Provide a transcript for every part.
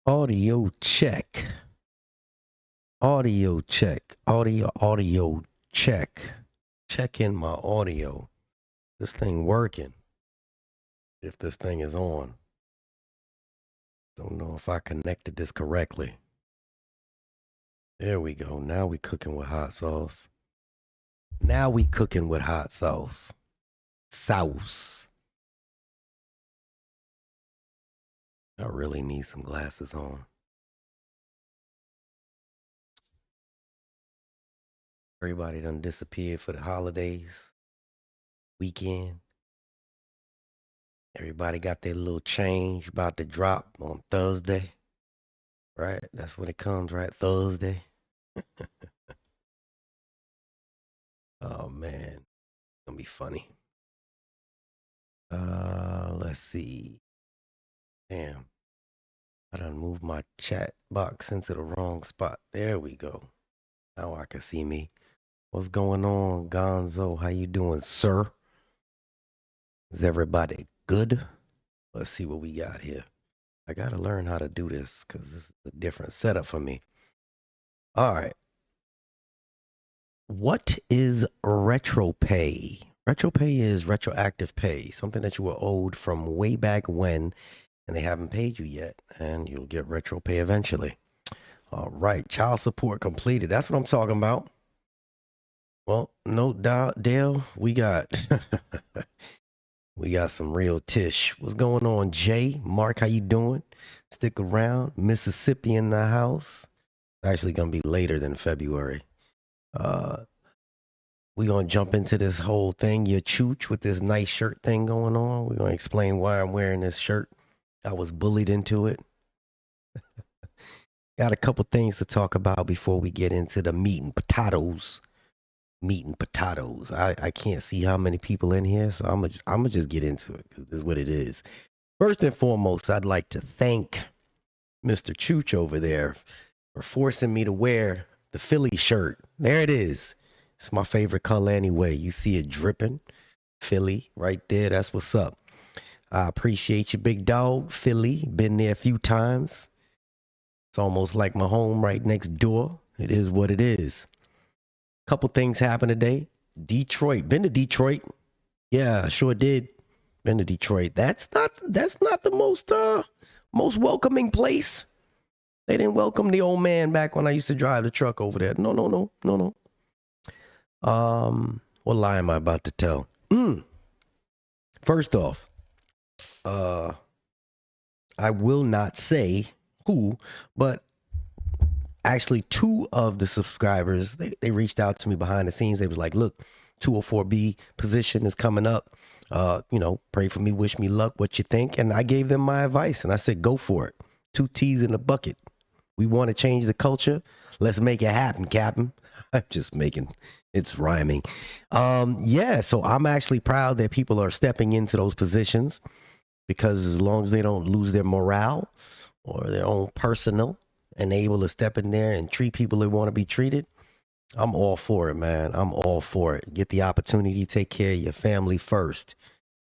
Audio check. Audio check. Audio check. Check in my audio. This thing working. If this thing is on. Don't know if I connected this correctly. There we go. Now we cooking with hot sauce. Now we cooking with hot sauce. Sauce. I really need some glasses on. Everybody done disappeared for the holidays. Weekend. Everybody got their little change about to drop on Thursday. Right? That's when it comes, right? Thursday. Oh, man. It's gonna be funny. Let's see. Damn. I done moved my chat box into the wrong spot. There we go. Now I can see me. What's going on, Gonzo? How you doing, sir? Is everybody good? Let's see what we got here. I got to learn how to do this because this is a different setup for me. All right. What is Retropay? Retropay is retroactive pay, something that you were owed from way back when, and they haven't paid you yet, and you'll get Retropay eventually. All right. Child support completed. That's what I'm talking about. Well, no doubt, Dale, we got we got some real tish. What's going on, Jay? Mark, how you doing? Stick around. Mississippi in the house. It's actually gonna be later than February. We're gonna jump into this whole thing, your chooch, with this nice shirt thing going on. We're gonna explain why I'm wearing this shirt. I was bullied into it. Got a couple things to talk about before we get into the meat and potatoes. Meat and potatoes. I can't see how many people in here, so I'm gonna just get into it. This is what it is. First and foremost, I'd like to thank Mr. Chooch over there for forcing me to wear the Philly shirt. There it is. It's my favorite color anyway. You see it dripping. Philly right there. That's what's up. I appreciate you, big dog. Philly. Been there a few times. It's almost like my home right next door. It is what it is. Couple things happened today. Detroit. Been to Detroit. Yeah, sure did. Been to Detroit. That's not the most welcoming place. They didn't welcome the old man back when I used to drive the truck over there. No. What lie am I about to tell? First off, I will not say who, but actually, two of the subscribers, they reached out to me behind the scenes. They was like, look, 204B position is coming up. Pray for me, wish me luck, what you think? And I gave them my advice, and I said, go for it. 2 T's in a bucket. We want to change the culture. Let's make it happen, Captain. I'm just making, it's rhyming. So I'm actually proud that people are stepping into those positions, because as long as they don't lose their morale or their own personal, and able to step in there and treat people that want to be treated, I'm all for it, man. I'm all for it. Get the opportunity to take care of your family first.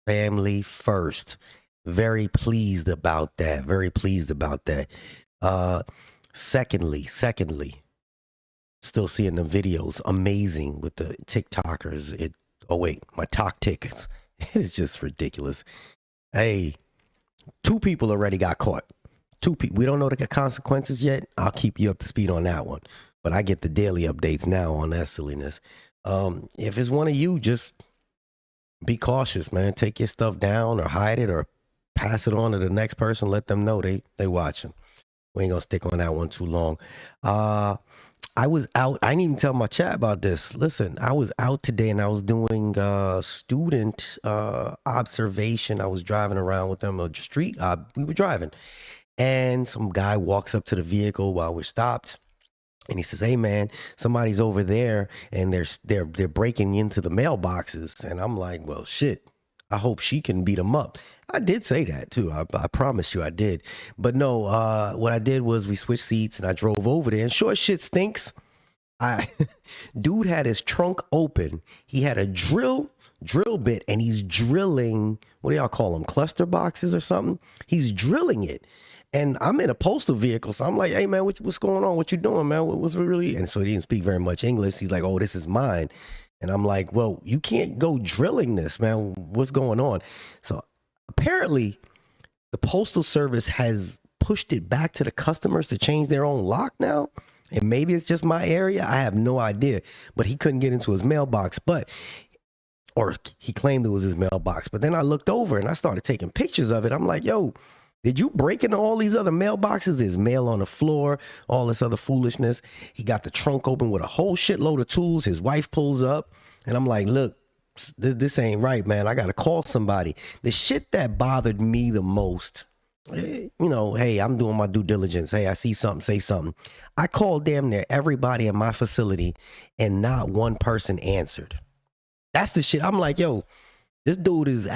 Family first. Very pleased about that. Very pleased about that. Secondly, still seeing the videos. Amazing with the TikTokers. My talk tickets. It's just ridiculous. Hey, 2 people already got caught. 2 people. We don't know the consequences yet. I'll keep you up to speed on that one. But I get the daily updates now on that silliness. If it's one of you, just be cautious, man. Take your stuff down or hide it or pass it on to the next person. Let them know they watching. We ain't gonna stick on that one too long. I was out. I didn't even tell my chat about this. Listen, I was out today and I was doing student observation. I was driving around with them on the street. We were driving. And some guy walks up to the vehicle while we're stopped, and he says, "Hey man, somebody's over there, and they're breaking into the mailboxes." And I'm like, "Well, shit. I hope she can beat them up." I did say that too. I promise you, I did. But no, what I did was we switched seats, and I drove over there. And sure, shit stinks. I dude had his trunk open. He had a drill bit, and he's drilling. What do y'all call them? Cluster boxes or something? He's drilling it. And I'm in a postal vehicle, so I'm like, "Hey man, what's going on? What you doing, man? What's really?" And so he didn't speak very much English. He's like, "Oh, this is mine," and I'm like, "Well, you can't go drilling this, man. What's going on?" So apparently, the postal service has pushed it back to the customers to change their own lock now. And maybe it's just my area. I have no idea. But he couldn't get into his mailbox. Or he claimed it was his mailbox. But then I looked over and I started taking pictures of it. I'm like, yo, did you break into all these other mailboxes? There's mail on the floor, all this other foolishness. He got the trunk open with a whole shitload of tools. His wife pulls up and I'm like, look, this ain't right, man. I got to call somebody. The shit that bothered me the most, you know, hey, I'm doing my due diligence. Hey, I see something, say something. I called damn near everybody in my facility and not one person answered. That's the shit. I'm like, yo, this dude is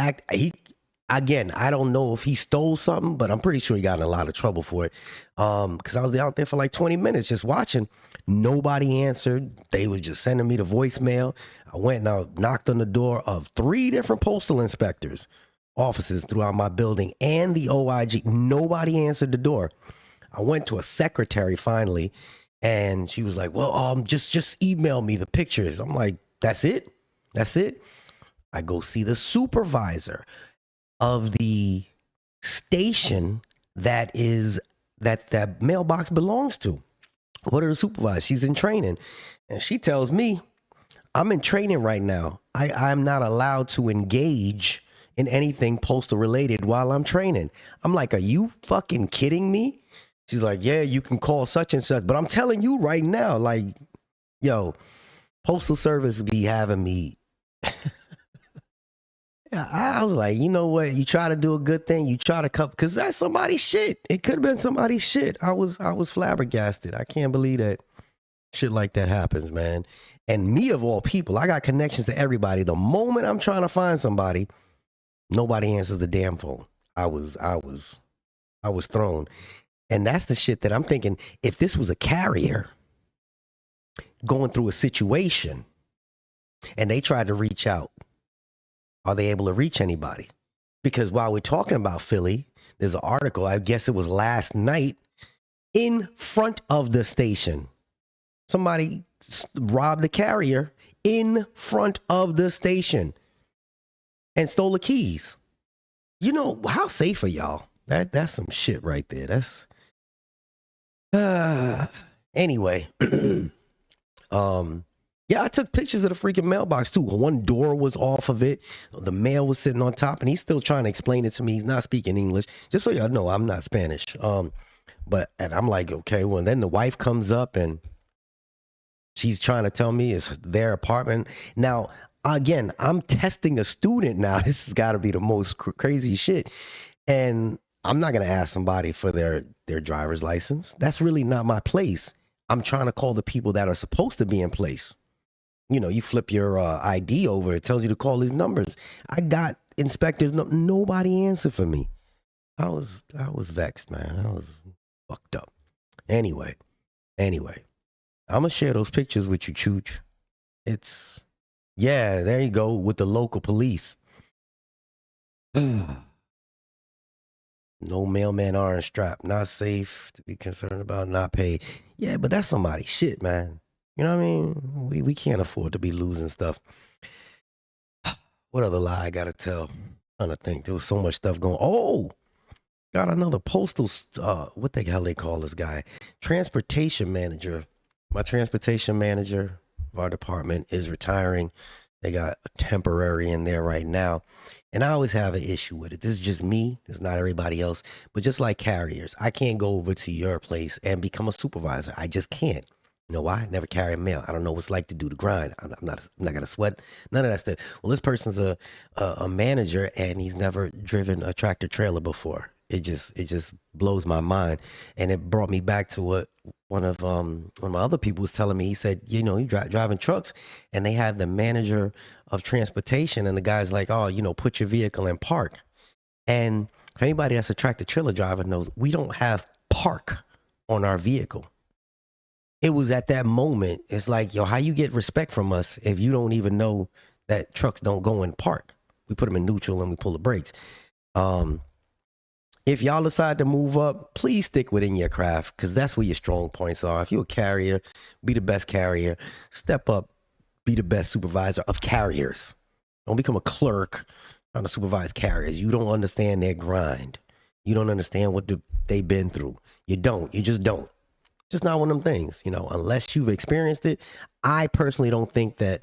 again, I don't know if he stole something, but I'm pretty sure he got in a lot of trouble for it. Because I was out there for like 20 minutes just watching. Nobody answered. They was just sending me the voicemail. I went and I knocked on the door of 3 different postal inspectors offices throughout my building and the OIG. Nobody answered the door. I went to a secretary finally, and she was like, well, just email me the pictures. I'm like, that's it? That's it? I go see the supervisor of the station that mailbox belongs to. What are the supervisors? She's in training. And she tells me, I'm in training right now. I'm not allowed to engage in anything postal related while I'm training. I'm like, are you fucking kidding me? She's like, yeah, you can call such and such. But I'm telling you right now, like, yo, postal service be having me. I was like, you know what? You try to do a good thing. You try to cover, because that's somebody's shit. It could have been somebody's shit. I was flabbergasted. I can't believe that shit like that happens, man. And me of all people, I got connections to everybody. The moment I'm trying to find somebody, nobody answers the damn phone. I was thrown. And that's the shit that I'm thinking, if this was a carrier going through a situation and they tried to reach out, are they able to reach anybody? Because while we're talking about Philly, there's an article, I guess it was last night, in front of the station. Somebody robbed the carrier in front of the station and stole the keys. You know, how safe are y'all? That's some shit right there. That's anyway. Yeah, I took pictures of the freaking mailbox too. One door was off of it. The mail was sitting on top, and he's still trying to explain it to me. He's not speaking English. Just so y'all know, I'm not Spanish. And I'm like, okay, well, then the wife comes up and she's trying to tell me it's their apartment. Now, again, I'm testing a student now. This has got to be the most crazy shit. And I'm not going to ask somebody for their driver's license. That's really not my place. I'm trying to call the people that are supposed to be in place. You know, you flip your ID over, it tells you to call these numbers. I got inspectors, nobody answered for me. I was vexed, man. I was fucked up. Anyway, I'm gonna share those pictures with you, Chooch. Yeah, there you go, with the local police. No mailman orange strap, not safe to be concerned about, not paid. Yeah, but that's somebody's shit, man. You know what I mean? We can't afford to be losing stuff. What other lie I gotta tell? I'm trying to think. There was so much stuff going. Oh, got another postal. What the hell they call this guy? Transportation manager. My transportation manager of our department is retiring. They got a temporary in there right now. And I always have an issue with it. This is just me. It's not everybody else. But just like carriers, I can't go over to your place and become a supervisor. I just can't. You know why? I never carry mail. I don't know what it's like to do the grind. I'm not gonna sweat none of that stuff. Well, this person's a manager and he's never driven a tractor trailer before. It just blows my mind, and it brought me back to what one of my other people was telling me. He said, you know, you driving trucks, and they have the manager of transportation, and the guy's like, oh, you know, put your vehicle in park. And if anybody that's a tractor trailer driver knows, we don't have park on our vehicle. it was at that moment. It's like, yo, how you get respect from us if you don't even know that trucks don't go in park? We put them in neutral and we pull the brakes. If y'all decide to move up, please stick within your craft because that's where your strong points are. If you're a carrier, be the best carrier. Step up, be the best supervisor of carriers. Don't become a clerk trying to supervise carriers. You don't understand their grind. You don't understand what they've been through. You don't. You just don't. Just not one of them things, you know, unless you've experienced it. I personally don't think that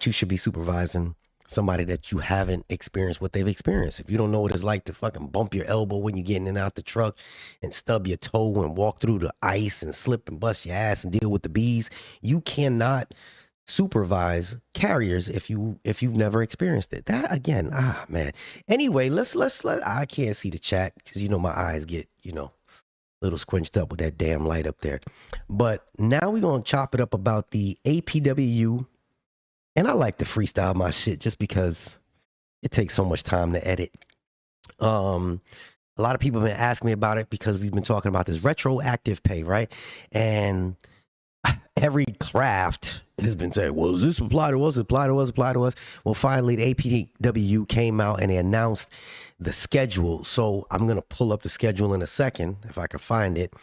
you should be supervising somebody that you haven't experienced what they've experienced. If you don't know what it's like to fucking bump your elbow when you're getting in and out the truck and stub your toe and walk through the ice and slip and bust your ass and deal with the bees, you cannot supervise carriers if you've never experienced it. That again, man. Anyway, let's I can't see the chat because you know my eyes get, you know, a little squinched up with that damn light up there. But now we're gonna chop it up about the APWU. And I like to freestyle my shit just because it takes so much time to edit. A lot of people have been asking me about it because we've been talking about this retroactive pay, right? And every craft has been saying, well, does this apply to us? Apply to us? Apply to us? Well, finally, the APWU came out and they announced the schedule. So I'm going to pull up the schedule in a second if I can find it.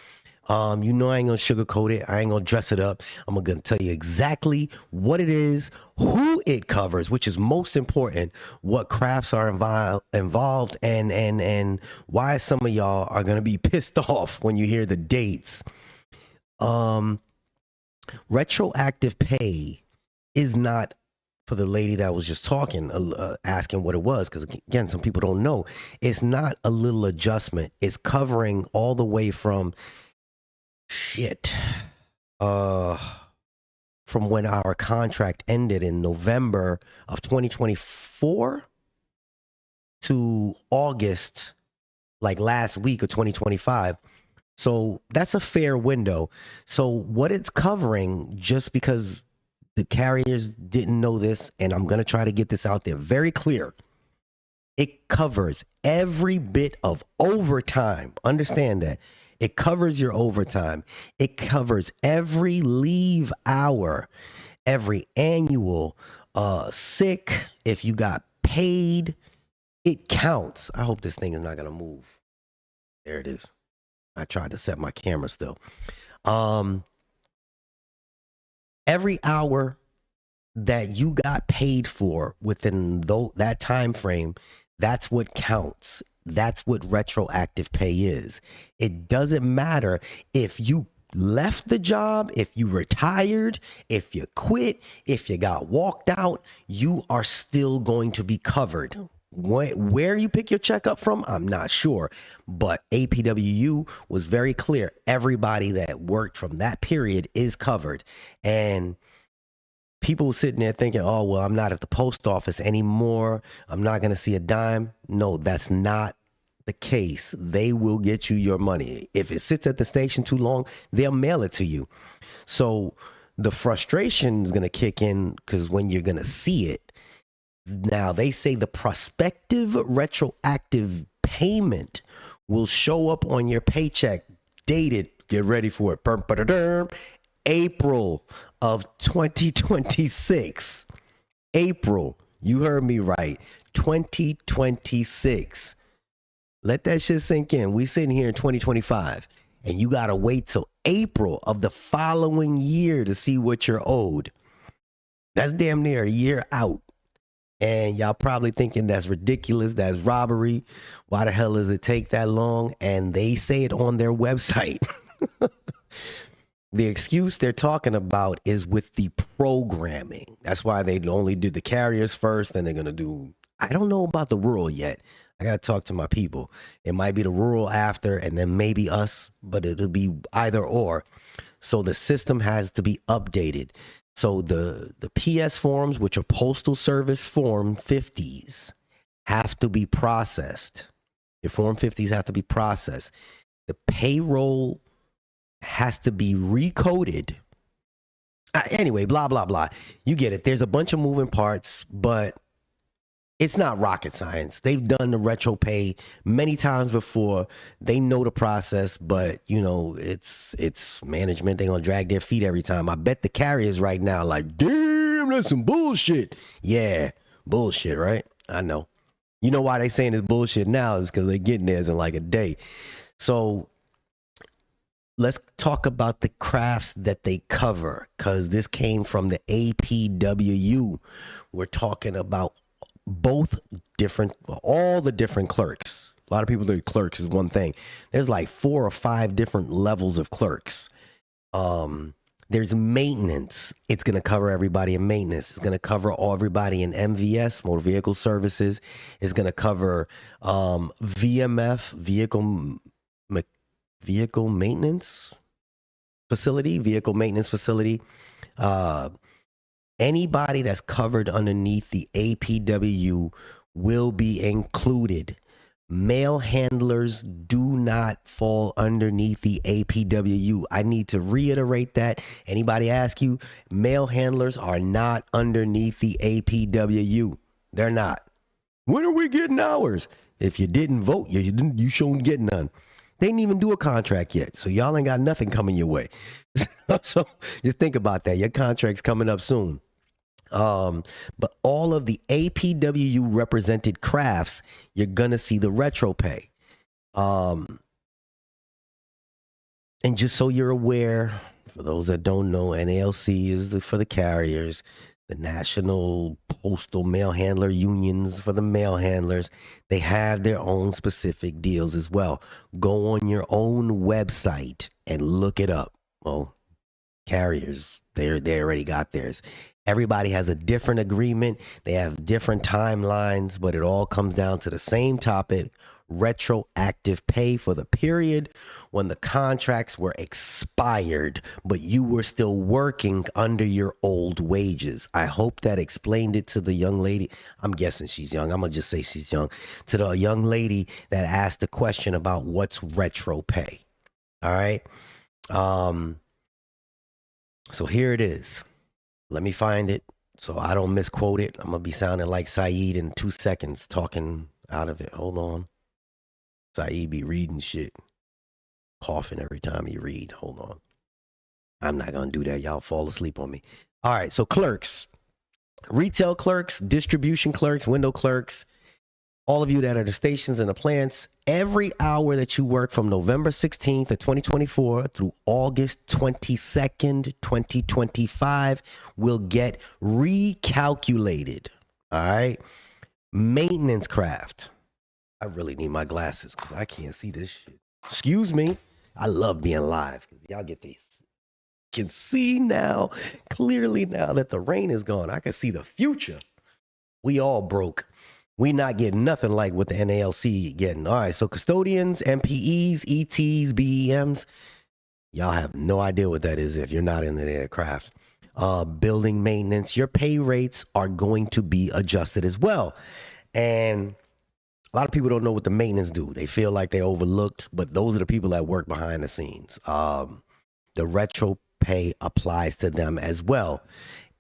You know, I ain't gonna sugarcoat it. I ain't gonna dress it up. I'm gonna tell you exactly what it is, who it covers, which is most important, what crafts are involved, and why some of y'all are gonna be pissed off when you hear the dates. Retroactive pay is not, for the lady that was just talking, asking what it was, because again, some people don't know. It's not a little adjustment. It's covering all the way from from when our contract ended in November of 2024 to August, like last week of 2025. So that's a fair window. So what it's covering, just because the carriers didn't know this, and I'm going to try to get this out there very clear, it covers every bit of overtime. Understand that. It covers your overtime. It covers every leave hour, every annual sick. If you got paid, it counts. I hope this thing is not going to move. There it is. I tried to set my camera still. Every hour that you got paid for within that time frame, that's what counts. That's what retroactive pay is. It doesn't matter if you left the job, if you retired, if you quit, if you got walked out, you are still going to be covered. Where you pick your check up from, I'm not sure. But APWU was very clear. Everybody that worked from that period is covered. And people sitting there thinking, oh, well, I'm not at the post office anymore. I'm not going to see a dime. No, that's not the case. They will get you your money. If it sits at the station too long, they'll mail it to you. So the frustration is going to kick in because when you're going to see it, now they say the prospective retroactive payment will show up on your paycheck dated, get ready for it, April of 2026. April, you heard me right, 2026. Let that shit sink in. We sitting here in 2025, and you gotta wait till April of the following year to see what you're owed. That's damn near a year out. And y'all probably thinking that's ridiculous, that's robbery. Why the hell does it take that long? And they say it on their website. The excuse they're talking about is with the programming. That's why they only do the carriers first, then they're going to do, I don't know about the rural yet. I got to talk to my people. It might be the rural after, and then maybe us, but it'll be either or. So the system has to be updated. So the PS forms, which are Postal Service Form 50s, have to be processed. Your Form 50s have to be processed. The payroll has to be recoded. Anyway, blah, blah, blah. You get it. There's a bunch of moving parts, but It's not rocket science. They've done the Retropay many times before. They know the process, but you know, it's management. They're gonna drag their feet every time. I bet the carriers right now, like, damn, that's some bullshit. Yeah, bullshit, right? I know. You know why they saying it's bullshit now is because they're getting theirs in like a day. So let's talk about the crafts that they cover, because this came from the APWU. We're talking about all the different clerks. A lot of people think clerks is one thing. There's like 4 or 5 different levels of clerks. There's maintenance. It's going to cover everybody in maintenance. It's going to cover everybody in MVS, motor vehicle services. It's going to cover VMF, vehicle maintenance facility. Anybody that's covered underneath the APWU will be included. Mail handlers do not fall underneath the APWU. I need to reiterate that. Anybody ask you, mail handlers are not underneath the APWU. They're not. When are we getting ours? If you didn't vote, you shouldn't get none. They didn't even do a contract yet, so y'all ain't got nothing coming your way. So just think about that. Your contract's coming up soon. But all of the APWU represented crafts, you're gonna see the Retropay. And just so you're aware, for those that don't know, NALC is for the carriers, the National Postal Mail Handler Unions for the mail handlers. They have their own specific deals as well. Go on your own website and look it up. Well, carriers, they already got theirs. Everybody has a different agreement. They have different timelines, but it all comes down to the same topic: retroactive pay for the period when the contracts were expired, but you were still working under your old wages. I hope that explained it to the young lady. I'm guessing she's young. I'm going to just say she's young. To the young lady that asked the question about what's retro pay. All right. So here it is. Let me find it so I don't misquote it. I'm going to be sounding like Saeed in 2 seconds talking out of it. Hold on. Saeed be reading shit, coughing every time he read. Hold on. I'm not going to do that. Y'all fall asleep on me. All right. So clerks, retail clerks, distribution clerks, window clerks, all of you that are the stations and the plants, every hour that you work from November 16th of 2024 through August 22nd, 2025 will get recalculated. All right. Maintenance craft. I really need my glasses because I can't see this shit. Excuse me. I love being live because y'all get these. Can see now, clearly now that the rain is gone. I can see the future. We all broke. We not getting nothing like what the NALC getting. All right, so custodians, MPEs, ETs, BEMs, y'all have no idea what that is if you're not in the craft. Building maintenance, your pay rates are going to be adjusted as well. And a lot of people don't know what the maintenance do. They feel like they're overlooked, but those are the people that work behind the scenes. The retro pay applies to them as well.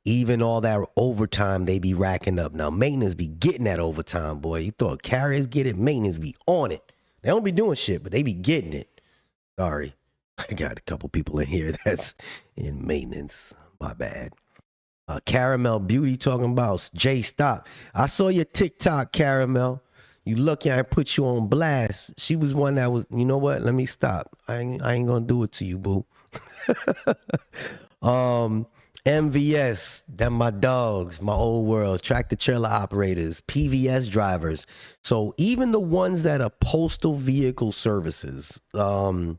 Even all that overtime they be racking up. Now, maintenance be getting that overtime, boy. You thought carriers get it, maintenance be on it. They don't be doing shit, but they be getting it. Sorry. I got a couple people in here that's in maintenance. My bad. Caramel Beauty talking about, Jay, stop. I saw your TikTok, Caramel. You lucky I put you on blast. She was one that was, you know what? Let me stop. I ain't gonna do it to you, boo. MVS, them my dogs, my old world, tractor trailer operators, PVS drivers. So even the ones that are postal vehicle services, no,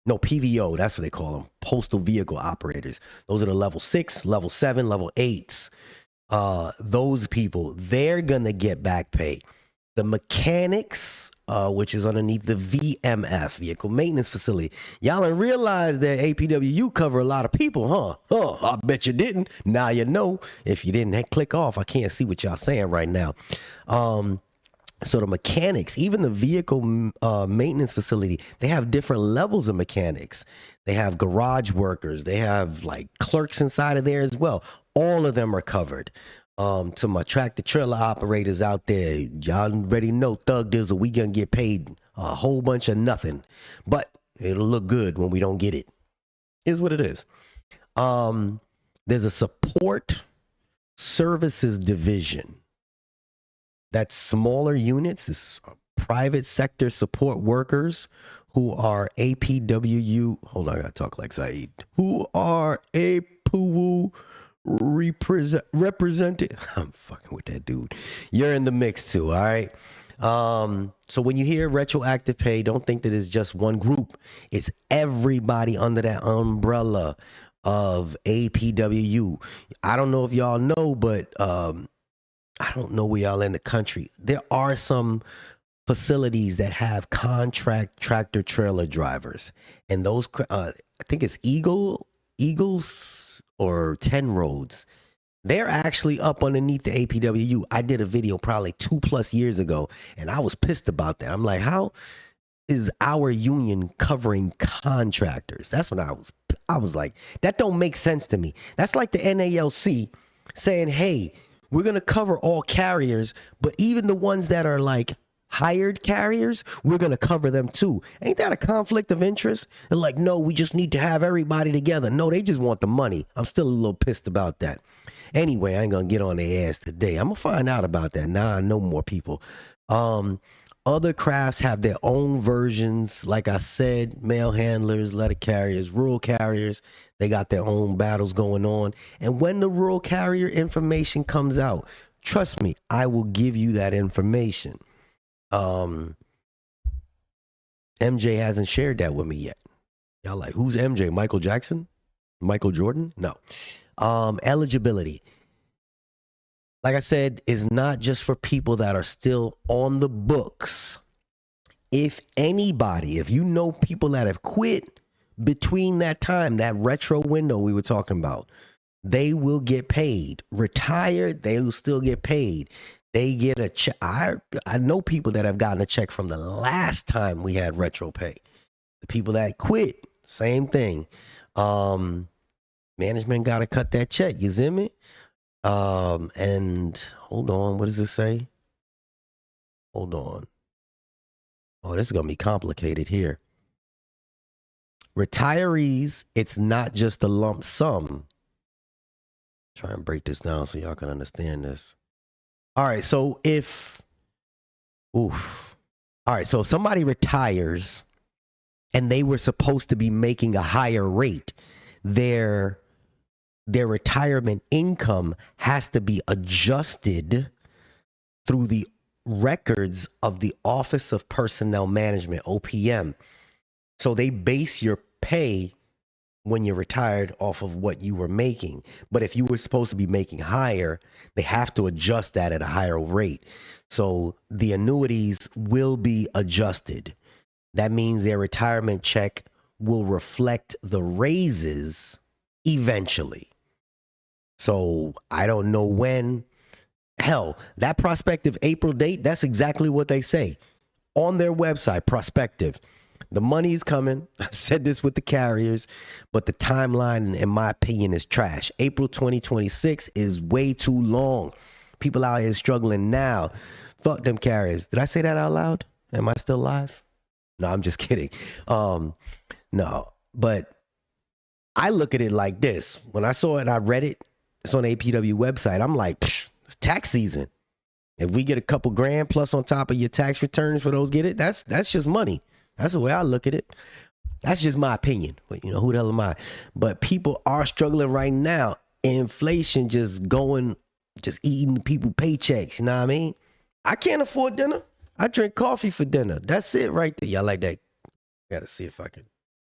PVO, that's what they call them, postal vehicle operators. Those are the level 6, level 7, level 8s. Those people, they're gonna get back pay. The mechanics, which is underneath the VMF, vehicle maintenance facility. Y'all didn't realize that APWU cover a lot of people, huh? I bet you didn't. Now you know. If you didn't, click off. I can't see what y'all saying right now. So the mechanics, even the vehicle maintenance facility, they have different levels of mechanics. They have garage workers. They have like clerks inside of there as well. All of them are covered. To my tractor trailer operators out there, y'all already know Thug Dizzle, we gonna get paid a whole bunch of nothing, but it'll look good when we don't get it. Is what it is. There's a support services division. That's smaller units, it's private sector support workers who are APWU. Hold on, I gotta talk like Saeed. Who are APWU represented. I'm fucking with that dude. You're in the mix too, all right? So when you hear retroactive pay, don't think that it's just one group. It's everybody under that umbrella of APWU. I don't know if y'all know, but I don't know where y'all in the country. There are some facilities that have contract tractor trailer drivers, and those I think it's Eagles or 10 roads. They're actually up underneath the APWU. I did a video probably 2+ years ago, and I was pissed about that. I'm like, how is our union covering contractors? That's when I was like, that don't make sense to me. That's like the NALC saying, hey, we're going to cover all carriers, but even the ones that are like hired carriers, we're going to cover them too. Ain't that a conflict of interest? They're like, no, we just need to have everybody together. No, they just want the money. I'm still a little pissed about that. Anyway, I ain't going to get on their ass today. I'm going to find out about that. Now I know more people. Other crafts have their own versions. Like I said, mail handlers, letter carriers, rural carriers, they got their own battles going on. And when the rural carrier information comes out, trust me, I will give you that information. MJ hasn't shared that with me yet. Y'all like, who's MJ? Michael Jackson? Michael Jordan? No. Eligibility, like I said, is not just for people that are still on the books. If anybody, if you know people that have quit between that time, that retro window we were talking about, they will get paid. Retired, they will still get paid. They get a check. I know people that have gotten a check from the last time we had Retropay. The people that quit, same thing. Management got to cut that check. You see me? And hold on. What does it say? Hold on. Oh, this is going to be complicated here. Retirees, it's not just a lump sum. Try and break this down so y'all can understand this. All right, so if somebody retires and they were supposed to be making a higher rate, their retirement income has to be adjusted through the records of the Office of Personnel Management, OPM. So they base your pay when you're retired off of what you were making. But if you were supposed to be making higher, they have to adjust that at a higher rate. So the annuities will be adjusted. That means their retirement check will reflect the raises eventually. So I don't know when. Hell, that prospective April date, that's exactly what they say on their website, prospective. The money's coming. I said this with the carriers, but the timeline, in my opinion, is trash. April 2026 is way too long. People out here struggling now. Fuck them carriers. Did I say that out loud? Am I still live? No, I'm just kidding. No, but I look at it like this. When I saw it, I read it. It's on the APW website. I'm like, it's tax season. If we get a couple grand plus on top of your tax returns for those get it, that's just money. That's the way I look at it. That's just my opinion. But you know, who the hell am I? But people are struggling right now. Inflation just eating people paychecks. You know what I mean? I can't afford dinner. I drink coffee for dinner. That's it right there. Y'all like that? Gotta see if I can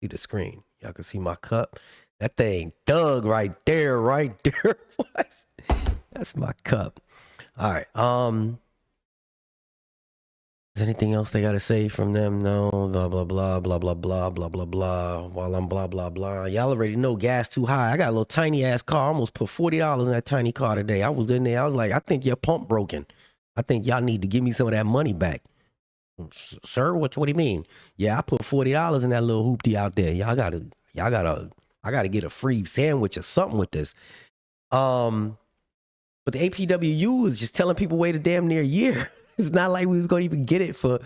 see the screen. Y'all can see my cup. That thing Doug right there. That's my cup. All right. Is anything else they got to say from them? No, blah, blah, blah, blah, blah, blah, blah, blah, blah. While I'm blah, blah, blah. Y'all already know gas too high. I got a little tiny ass car. I almost put $40 in that tiny car today. I was in there. I was like, I think your pump broken. I think y'all need to give me some of that money back. Sir, what do you mean? Yeah, I put $40 in that little hoopty out there. I gotta get a free sandwich or something with this. But But the APWU is just telling people wait a damn near year. It's not like we was going to even get it for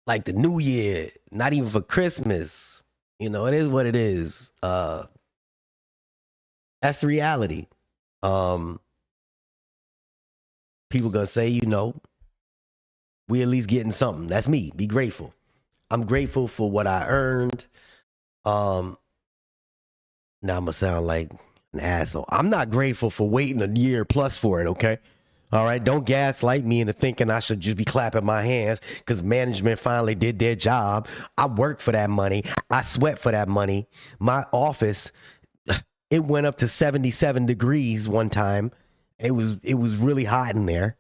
like the new year, not even for Christmas. You know, it is what it is. That's the reality. People gonna say, you know, we at least getting something. That's me. Be grateful. I'm grateful for what I earned. Now I'm gonna sound like an asshole. I'm not grateful for waiting a year plus for it, okay? All right, don't gaslight me into thinking I should just be clapping my hands because management finally did their job. I worked for that money. I sweat for that money. My office, it went up to 77 degrees one time. It was really hot in there.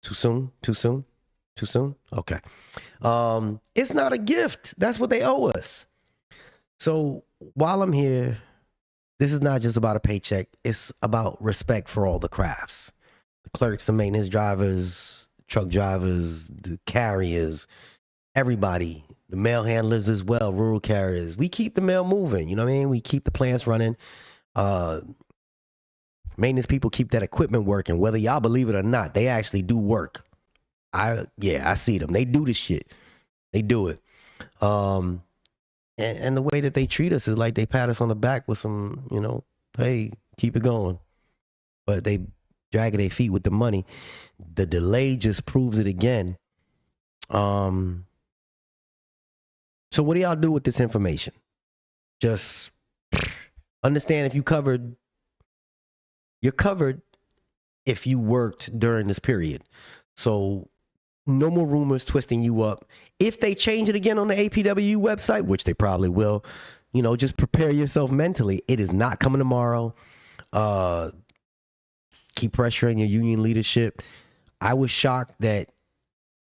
Too soon? Okay. It's not a gift. That's what they owe us. So while I'm here, this is not just about a paycheck. It's about respect for all the crafts. The clerks, the maintenance drivers, truck drivers, the carriers, everybody, the mail handlers as well, rural carriers. We keep the mail moving, you know what I mean? We keep the plants running. Maintenance people keep that equipment working. Whether y'all believe it or not, they actually do work. I see them. They do the shit. They do it. And the way that they treat us is like they pat us on the back with some, you know, hey, keep it going. But they dragging their feet with the money. The delay just proves it again. So what do y'all do with this information? Just understand if you're covered if you worked during this period. So no more rumors twisting you up. If they change it again on the APWU website, which they probably will, you know, just prepare yourself mentally. It is not coming tomorrow. Keep pressuring your union leadership. I was shocked that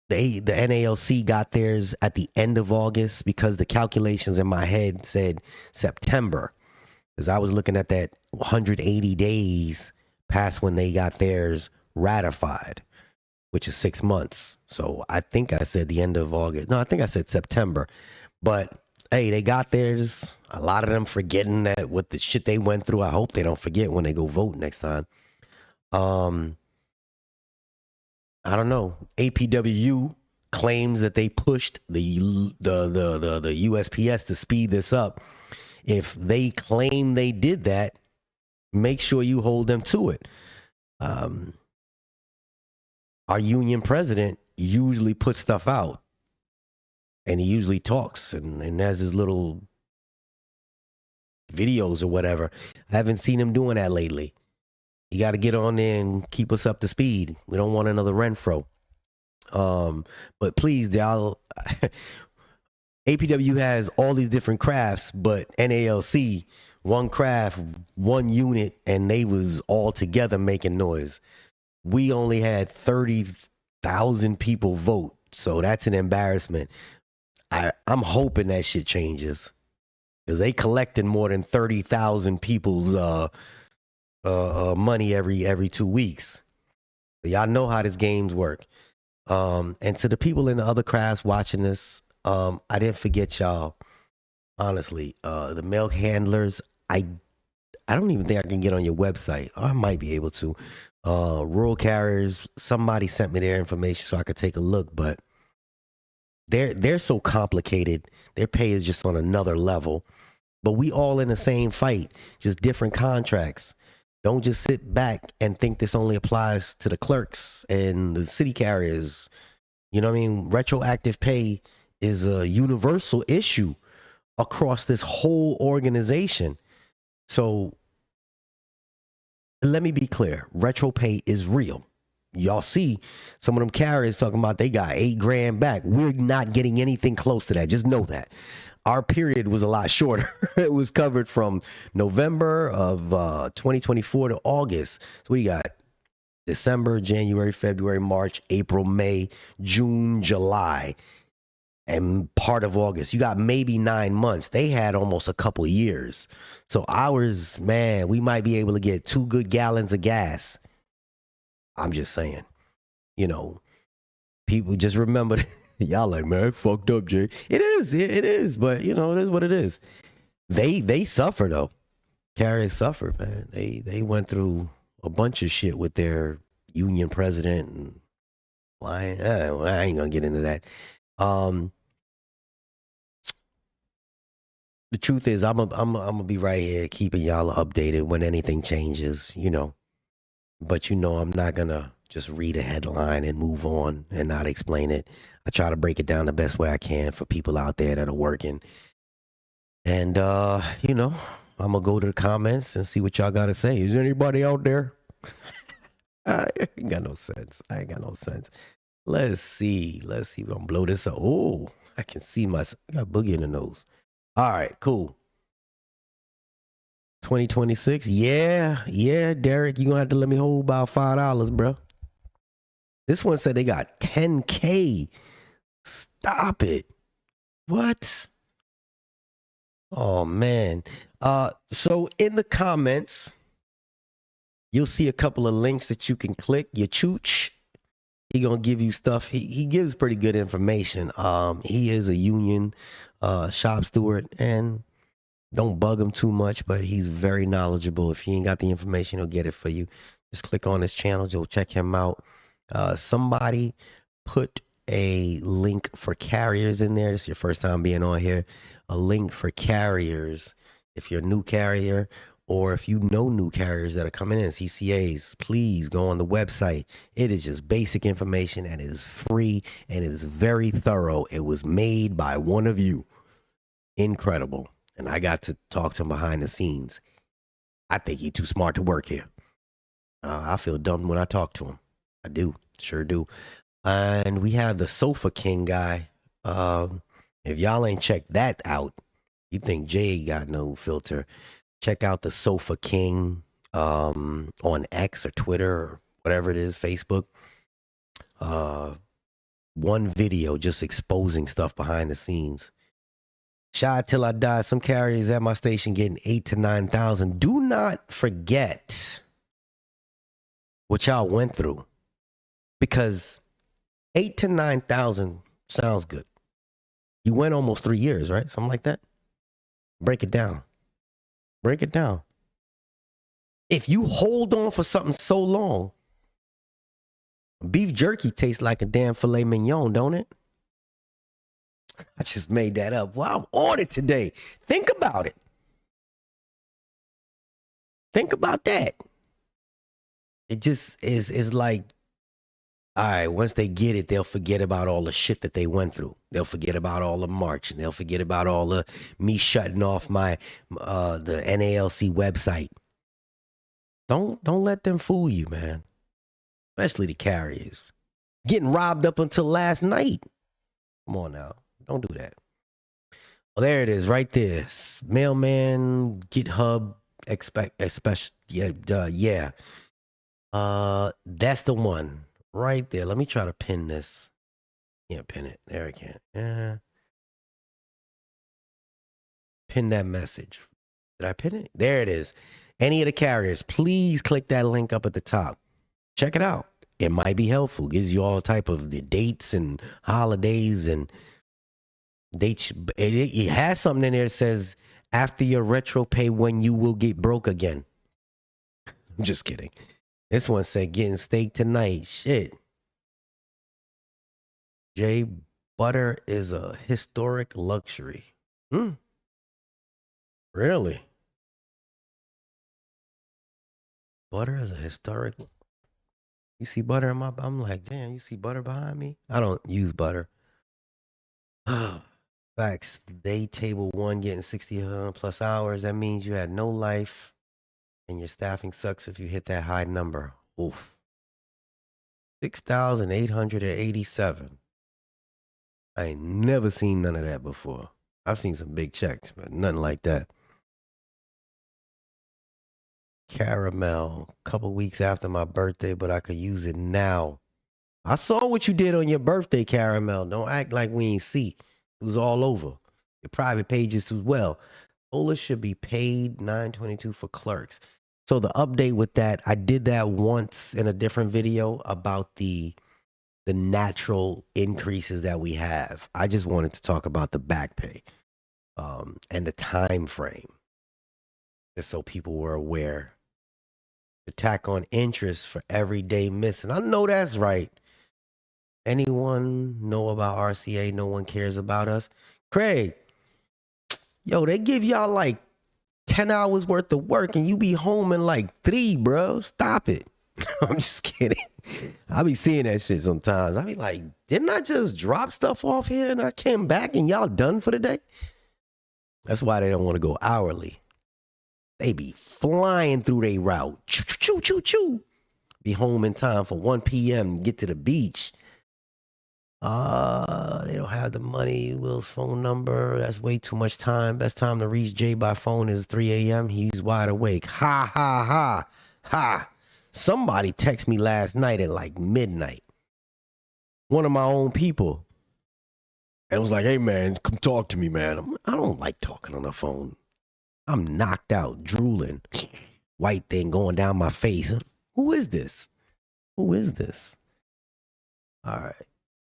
the NALC got theirs at the end of August because the calculations in my head said September. Because I was looking at that 180 days past when they got theirs ratified, which is 6 months. So I think I said the end of August. No, I think I said September. But hey, they got theirs. A lot of them forgetting that what the shit they went through. I hope they don't forget when they go vote next time. I don't know. APWU claims that they pushed the USPS to speed this up. If they claim they did that, make sure you hold them to it. Our union president usually puts stuff out, and he usually talks and has his little videos or whatever. I haven't seen him doing that lately. You got to get on there and keep us up to speed. We don't want another Renfro. But please, y'all, APW has all these different crafts, but NALC, one craft, one unit, and they was all together making noise. We only had 30,000 people vote, so that's an embarrassment. I'm hoping that shit changes because they collected more than 30,000 people's money every 2 weeks. But y'all know how this games work. And to the people in the other crafts watching this, I didn't forget y'all. Honestly, the mail handlers, I don't even think I can get on your website. I might be able to. Rural carriers, somebody sent me their information so I could take a look, but they're so complicated. Their pay is just on another level. But we all in the same fight, just different contracts. Don't just sit back and think this only applies to the clerks and the city carriers. You know what I mean? Retroactive pay is a universal issue across this whole organization. So let me be clear. Retropay is real. Y'all see some of them carriers talking about they got $8,000 back. We're not getting anything close to that. Just know that. Our period was a lot shorter. It was covered from November of 2024 to August. So we got December, January, February, March, April, May, June, July, and part of August. You got maybe 9 months. They had almost a couple years. So ours, man, we might be able to get 2 good gallons of gas. I'm just saying, you know, people just remember. Y'all like, man, fucked up, Jay. It is, but you know, it is what it is. They suffer though. Carriers suffer, man. They went through a bunch of shit with their union president and why I ain't gonna get into that. The truth is, I'm gonna be right here keeping y'all updated when anything changes, But I'm not gonna just read a headline and move on and not explain it. I try to break it down the best way I can for people out there that are working. And I'm gonna go to the comments and see what y'all gotta say. Is there anybody out there? I ain't got no sense. Let's see. We're gonna blow this up. Oh, I can see I got boogie in the nose. All right, cool. 2026. Yeah, Derek, you're gonna have to let me hold about $5, bro. This one said they got 10K. Stop it. What? Oh man. So in the comments, you'll see a couple of links that you can click. Your chooch, he gonna give you stuff. He gives pretty good information. He is a union shop steward, and don't bug him too much, but he's very knowledgeable. If you ain't got the information, he'll get it for you. Just click on his channel. You'll check him out. Somebody put a link for carriers in there. This is your first time being on here. A link for carriers. If you're a new carrier, or if you know new carriers that are coming in, CCAs, please go on the website. It is just basic information, and it is free, and it is very thorough. It was made by one of you. Incredible. And I got to talk to him behind the scenes. I think he's too smart to work here. I feel dumb when I talk to him. I do. Sure do. And we have the Sofa King guy. If y'all ain't checked that out, you think Jay got no filter. Check out the Sofa King on X or Twitter or whatever it is, Facebook. One video just exposing stuff behind the scenes. Shy till I die. Some carriers at my station getting 8,000 to 9,000. Do not forget what y'all went through, because 8,000 to 9,000 sounds good. You went almost 3 years, right? Something like that. Break it down. If you hold on for something so long, beef jerky tastes like a damn filet mignon, don't it? I just made that up. Well, I'm on it today. Think about it. Think about that. It just is like, all right, once they get it, they'll forget about all the shit that they went through. They'll forget about all the march, and they'll forget about all the me shutting off my the NALC website. Don't let them fool you, man. Especially the carriers. Getting robbed up until last night. Come on now. Don't do that. Oh, there it is, right there. Mailman, GitHub, especially, yeah. That's the one right there. Let me try to pin this. Can't pin it. There I can. Yeah. Pin that message. Did I pin it? There it is. Any of the carriers, please click that link up at the top. Check it out. It might be helpful. Gives you all type of the dates and holidays and dates. It has something in there that says after your Retropay when you will get broke again. I'm just kidding. This one said getting steak tonight. Shit. Jay, butter is a historic luxury. Really? Butter is a historic. You see butter in my. I'm like, damn. You see butter behind me? I don't use butter. Facts. Day table one getting 60 plus hours. That means you had no life, and your staffing sucks if you hit that high number. Oof. 6,887. I ain't never seen none of that before. I've seen some big checks, but nothing like that. Caramel, couple weeks after my birthday, but I could use it now. I saw what you did on your birthday, Caramel. Don't act like we ain't see. It was all over. Your private pages as well. Ola should be paid $9.22 for clerks. So the update with that, I did that once in a different video about the natural increases that we have. I just wanted to talk about the back pay and the time frame, just so people were aware to tack on interest for every day missing. I know that's right. Anyone know about RCA? No one cares about us. Craig, yo, they give y'all like 10 hours worth of work and you be home in like 3, bro. Stop it. I'm just kidding. I be seeing that shit sometimes. I be like, didn't I just drop stuff off here and I came back and y'all done for the day? That's why they don't want to go hourly. They be flying through their route. Choo, choo, choo, choo, choo. Be home in time for 1 p.m. Get to the beach. They don't have the money. Will's phone number. That's way too much time. Best time to reach Jay by phone is 3 a.m. He's wide awake. Ha, ha, ha, ha. Somebody texted me last night at like midnight. One of my own people. And was like, hey, man, come talk to me, man. I don't like talking on the phone. I'm knocked out, drooling. White thing going down my face. Who is this? Who is this? All right.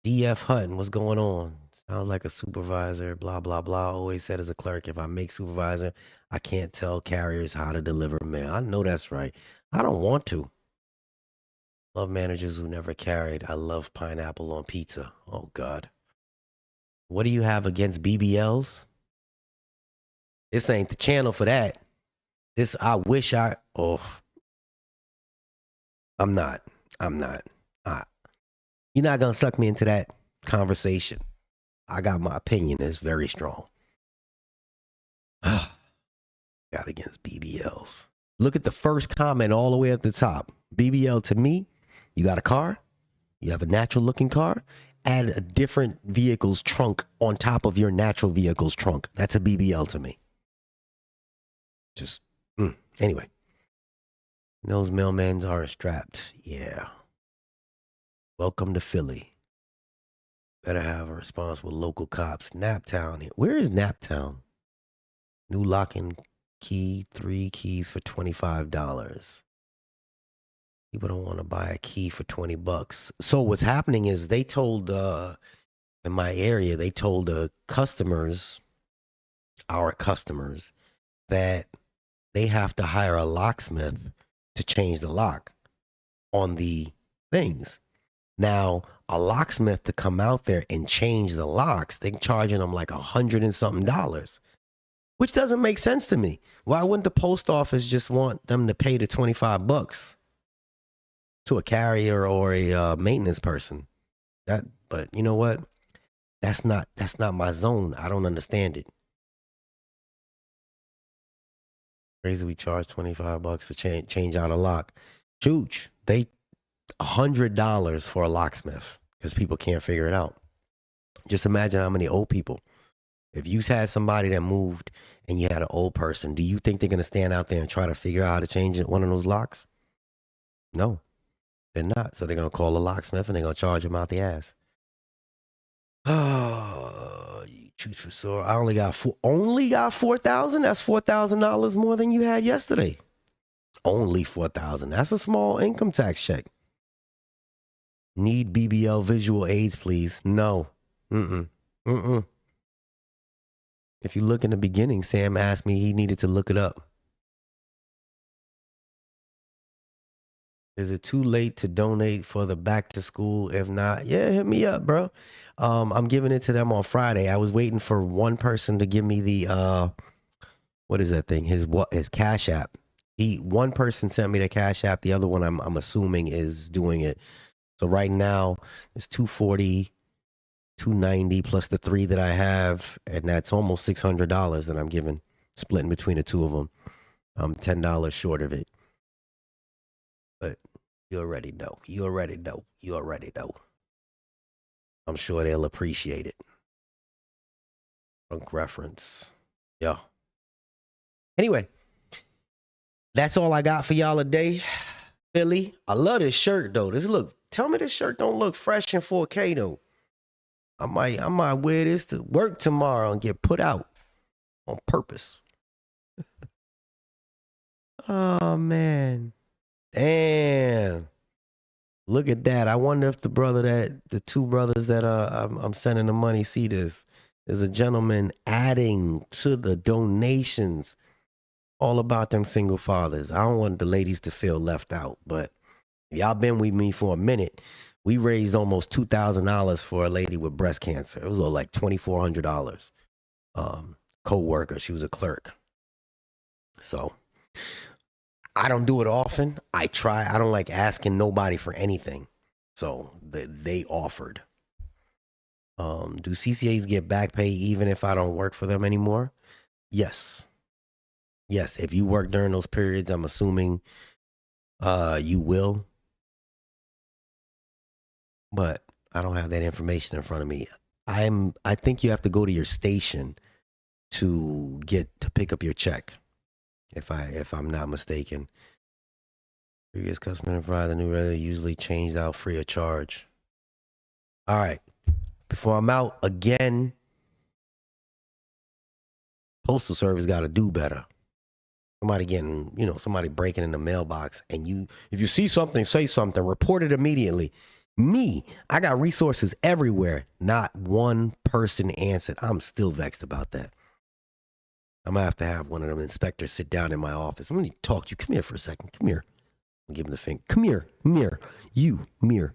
DF Hutton, what's going on? Sounds like a supervisor, blah, blah, blah. Always said as a clerk, if I make supervisor, I can't tell carriers how to deliver mail. I know that's right. I don't want to. Love managers who never carried. I love pineapple on pizza. Oh, God. What do you have against BBLs? This ain't the channel for that. This, I wish I, oh. I'm not. You're not going to suck me into that conversation. I got my opinion. It's very strong. Got against BBLs. Look at the first comment all the way at the top. BBL to me, you got a car, you have a natural looking car, add a different vehicle's trunk on top of your natural vehicle's trunk. That's a BBL to me. Just, anyway. Those mailmans are strapped. Yeah. Welcome to Philly. Better have a responsible local cops. Naptown. Where is Naptown? New lock and key, 3 keys for $25. People don't want to buy a key for $20. So what's happening is they told, in my area, they told the customers, our customers, that they have to hire a locksmith to change the lock on the things. Now, a locksmith to come out there and change the locks, they're charging them like $100 and something, which doesn't make sense to me. Why wouldn't the post office just want them to pay the $25 to a carrier or a maintenance person? But you know what? That's not my zone. I don't understand it. Crazy, we charge $25 to change out a lock. Chooch, they $100 for a locksmith because people can't figure it out. Just imagine how many old people. If you had somebody that moved and you had an old person, do you think they're going to stand out there and try to figure out how to change one of those locks? No, they're not. So they're going to call a locksmith and they're going to charge him out the ass. Oh, you choose for sore. I only got $4,000. That's $4,000 more than you had yesterday. Only $4,000. That's a small income tax check. Need BBL visual aids, please. No. If you look in the beginning, Sam asked me he needed to look it up. Is it too late to donate for the back to school? If not, yeah, hit me up, bro. I'm giving it to them on Friday. I was waiting for one person to give me the what is that thing? His Cash App. One person sent me the Cash App. The other one I'm assuming is doing it. So right now it's $240, $290 plus the 3 that I have, and that's almost $600 that I'm giving, splitting between the two of them. I'm $10 short of it. But you already know. I'm sure they'll appreciate it. Drunk reference. Yeah. Anyway, that's all I got for y'all today. Philly, I love this shirt though. Tell me this shirt don't look fresh in 4K though. I might wear this to work tomorrow and get put out on purpose. Oh man. Damn. Look at that. I wonder if the two brothers that I'm sending the money see this. There's a gentleman adding to the donations. All about them single fathers. I don't want the ladies to feel left out, but y'all been with me for a minute. We raised almost $2,000 for a lady with breast cancer. It was like $2,400. Co-worker, she was a clerk. So I don't do it often. I try. I don't like asking nobody for anything. So they offered. Do CCAs get back pay even if I don't work for them anymore? Yes. Yes. If you work during those periods, I'm assuming you will. But I don't have that information in front of me. I think you have to go to your station to pick up your check. If I'm not mistaken. Previous customer provider, the new regular usually changed out free of charge. All right. Before I'm out again, Postal Service got to do better. Somebody breaking in the mailbox, and if you see something, say something, report it immediately. Me, I got resources everywhere. Not one person answered. I'm still vexed about that. I'm going to have one of them inspectors sit down in my office. I'm going to talk to you. Come here for a second. Come here. I'll give him the finger. Come here. Mirror. You. Mirror.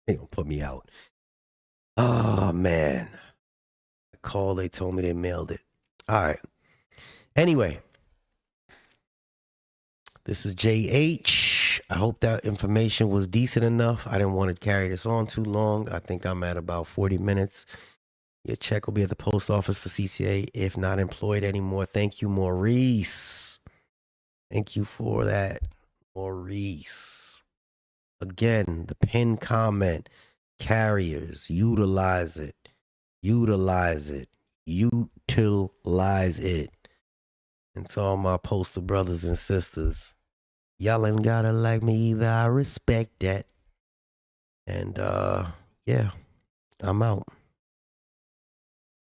They going to put me out. Oh, man. I called. They told me they mailed it. All right. Anyway. This is JayH. I hope that information was decent enough. I didn't want to carry this on too long. I think I'm at about 40 minutes. Your check will be at the post office for CCA if not employed anymore. Thank you, Maurice. Thank you for that, Maurice. Again, the pinned comment, carriers, utilize it. Utilize it. Utilize it. And to all my postal brothers and sisters, y'all ain't gotta like me either. I respect that. And yeah, I'm out.